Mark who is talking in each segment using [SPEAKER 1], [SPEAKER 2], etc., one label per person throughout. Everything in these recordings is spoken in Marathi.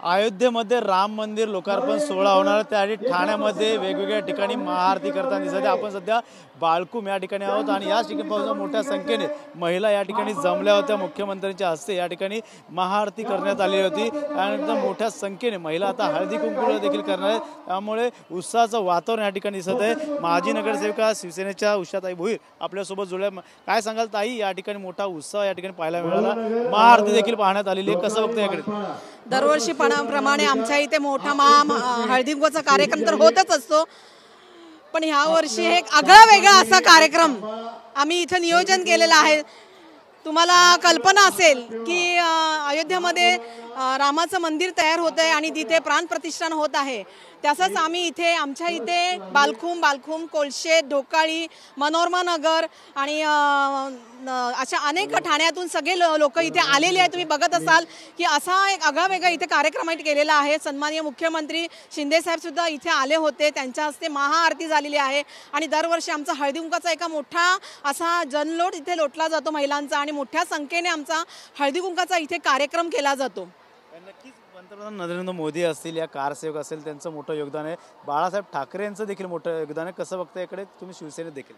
[SPEAKER 1] अयोध्येमध्ये राम मंदिर लोकार्पण सोहळा होणार त्याआधी ठाण्यामध्ये वेगवेगळ्या ठिकाणी महाआरती करताना दिसत आहे। आपण सध्या बाळकूम या ठिकाणी आहोत आणि याच ठिकाणी पाहून मोठ्या संख्येने महिला या ठिकाणी जमल्या होत्या। मुख्यमंत्र्यांच्या हस्ते या ठिकाणी महाआरती करण्यात आली होती। त्यानंतर मोठ्या संख्येने महिला आता हळदी कुंकू देखील करणार आहेत, त्यामुळे उत्साहाचं वातावरण या ठिकाणी दिसत आहे। माजी नगरसेविका शिवसेनेच्या उषाताई भोईर आपल्यासोबत जुळल्या। काय सांगाल ताई, या ठिकाणी मोठा उत्साह या ठिकाणी पाहायला मिळाला, महाआरती देखील पाहण्यात आलेली आहे, कसं बघता याकडे?
[SPEAKER 2] दरवर्षी प्रमाणे आमच्या इथे मोठा हळदी कुंकूचा कार्यक्रम तर होतच असतो, पण ह्या वर्षी एक आगळा वेगळा असा कार्यक्रम आम्ही इथे नियोजन केलेला आहे। तुम्हाला कल्पना असेल की अयोध्येमध्ये रामाचं मंदिर तयार होत आहे आणि तिथे प्राणप्रतिष्ठान होत आहे। तसंच आम्ही इथे आमच्या इथे बालखुम कोळशे ढोकाळी मनोरमा नगर आणि अशा अनेक ठाण्यातून सगळे लोक इथे आलेले आहेत। तुम्ही बघत असाल की असा एक आगळा वेगळा इथे कार्यक्रम केलेला आहे। सन्माननीय मुख्यमंत्री शिंदे साहेब सुद्धा इथे आले होते, त्यांच्या हस्ते महाआरती झालेली आहे आणि दरवर्षी आमचा हळदी कुंकाचा एका मोठा असा जनलोट इथे लोटला जातो महिलांचा आणि मोठ्या संख्येने आमचा हळदी कुंकाचा इथे कार्यक्रम केला जातो।
[SPEAKER 1] नक्कीच पंतप्रधान नरेंद्र मोदी असतील या कारसेवक असेल त्यांचं मोठं योगदान आहे, बाळासाहेब ठाकरे यांचं देखील मोठं योगदान आहे, कसं बघता इकडे तुम्ही शिवसेनेत देखील?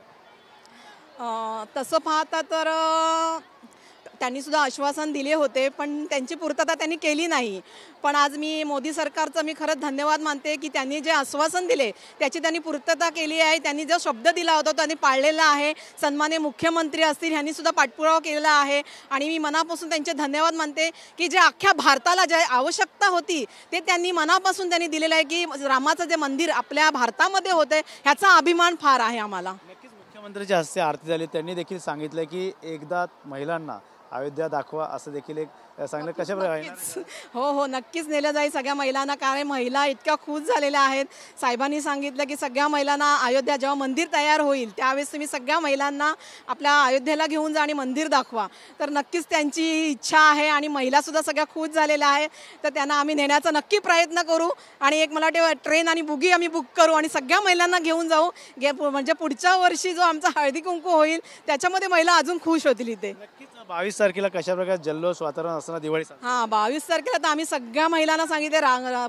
[SPEAKER 2] तसं पाहता तर त्यांनी सुद्धा आश्वासन दिले होते पण त्यांची पूर्तता त्यांनी केली नाही। पण आज मी मोदी सरकारचं मी खरंच धन्यवाद मानते की त्यांनी जे आश्वासन दिले त्याची त्यांनी पूर्तता केली आहे। त्यांनी जो शब्द दिला होता त्यांनी पाळलेला आहे। सन्माननीय मुख्यमंत्री असतील ह्यांनी सुद्धा पाठपुरावा केलेला आहे आणि मी मनापासून त्यांचे धन्यवाद मानते की जे अख्ख्या भारताला जे आवश्यकता होती ते त्यांनी मनापासून त्यांनी दिलेलं आहे की रामाचं जे मंदिर आपल्या भारतामध्ये होते ह्याचा अभिमान फार आहे आम्हाला।
[SPEAKER 1] मुख्यमंत्र्यांच्या हस्ते आरती झाली, त्यांनी देखील सांगितलं की एकदा महिलांना अयोध्या दाखवा असं देखील एक सांगितलं, कशा प्रकारे?
[SPEAKER 2] हो नक्कीच नेलं जाईल सगळ्या महिलांना, कारण महिला इतक्या खुश झालेल्या आहेत। साहेबांनी सांगितलं की सगळ्या महिलांना अयोध्या जेव्हा मंदिर तयार होईल त्यावेळेस तुम्ही सगळ्या महिलांना आपल्या अयोध्येला घेऊन जा आणि मंदिर दाखवा, तर नक्कीच त्यांची इच्छा आहे आणि महिलासुद्धा सगळ्या खुश झालेल्या आहेत। तर त्यांना आम्ही नेण्याचा नक्की प्रयत्न करू आणि एक मला वाटते ट्रेन आणि बुगी आम्ही बुक करू आणि सगळ्या महिलांना घेऊन जाऊ, म्हणजे पुढच्या वर्षी जो आमचा हळदी कुंकू होईल त्याच्यामध्ये महिला अजून खुश होतील इथे।
[SPEAKER 1] 22 तारखेला कशा प्रकारे जल्लोष वातावरण असणार दिवाळी?
[SPEAKER 2] 22 तारखेला तर आम्ही सगळ्या महिलांना सांगितले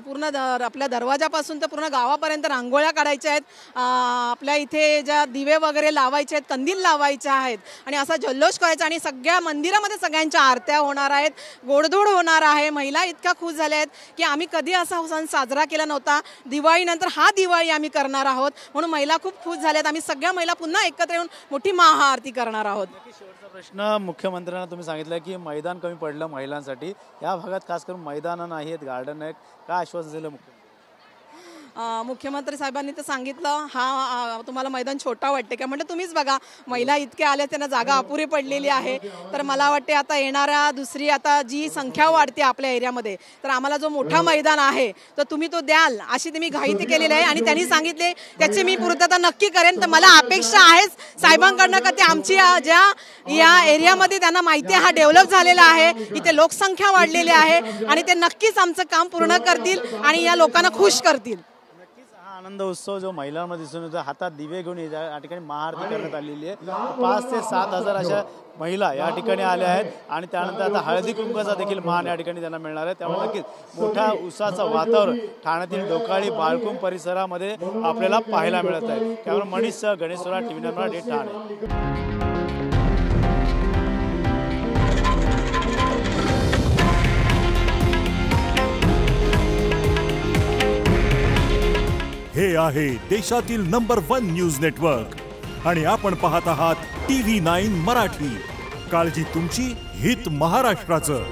[SPEAKER 2] पूर्ण आपल्या दरवाजापासून तर पूर्ण गावापर्यंत रांगोळ्या काढायच्या आहेत, आपल्या इथे ज्या दिवे वगैरे लावायचे आहेत, कंदील लावायचे आहेत आणि असा जल्लोष करायचा आणि सगळ्या मंदिरामध्ये सगळ्यांच्या आरत्या होणार आहेत, गोडधोड होणार आहे। महिला इतक्या खुश झाल्या आहेत की आम्ही कधी असा सण साजरा केला नव्हता, दिवाळीनंतर हा दिवाळी आम्ही करणार आहोत, म्हणून महिला खूप खुश झाल्यात। आम्ही सगळ्या महिला पुन्हा एकत्र येऊन मोठी महाआरती करणार आहोत।
[SPEAKER 1] प्रश्न मुख्यमंत्र्यांना तुम्ही सांगितलं की मैदान कमी पडलं महिलांसाठी, या भागात खास करून मैदान नाहीत, गार्डन आहेत, काय आश्वासन दिलं
[SPEAKER 2] मुख्यमंत्री साहेबांनी तर सांगितलं तुम्हाला मैदान छोटा वाटते का, म्हणजे तुम्हीच बघा महिला इतक्या आल्या त्यांना जागा अपुरी पडलेली आहे। तर मला वाटते आता येणाऱ्या दुसरी आता जी संख्या वाढते आपल्या एरियामध्ये तर आम्हाला जो मोठा मैदान आहे तर तुम्ही तो द्याल अशी तुम्ही घाईती केलेली आहे आणि त्यांनी सांगितले त्याची मी पूर्तता नक्की करेन। तर मला अपेक्षा आहेच साहेबांकडनं का ते आमची ज्या या एरियामध्ये त्यांना माहिती आहे हा डेव्हलप झालेला आहे, इथे लोकसंख्या वाढलेली आहे आणि ते नक्कीच आमचं काम पूर्ण करतील आणि या लोकांना खुश करतील।
[SPEAKER 1] आनंद उत्सव जो महिलांमध्ये दिसून येतो, हातात दिवे घेऊन या ठिकाणी महाआरती करण्यात आलेली आहे। 5 ते 7 हजार अशा महिला या ठिकाणी आल्या आहेत आणि त्यानंतर आता हळदी कुंकूचा देखील मान या ठिकाणी त्यांना मिळणार आहे, त्यामुळे नक्कीच मोठ्या उत्साहाचं वातावरण ठाण्यातील ढोकाळी बाळकूम परिसरामध्ये आपल्याला पाहायला मिळत आहे। त्यामुळे मनीषसह गणेश सोरा, TV9 मराठी, ठाणे।
[SPEAKER 3] हे आहे देशातील नंबर 1 न्यूज नेटवर्क आणि आपण पाहत आहात TV9 मराठी। काळजी तुमची, हित महाराष्ट्राचं।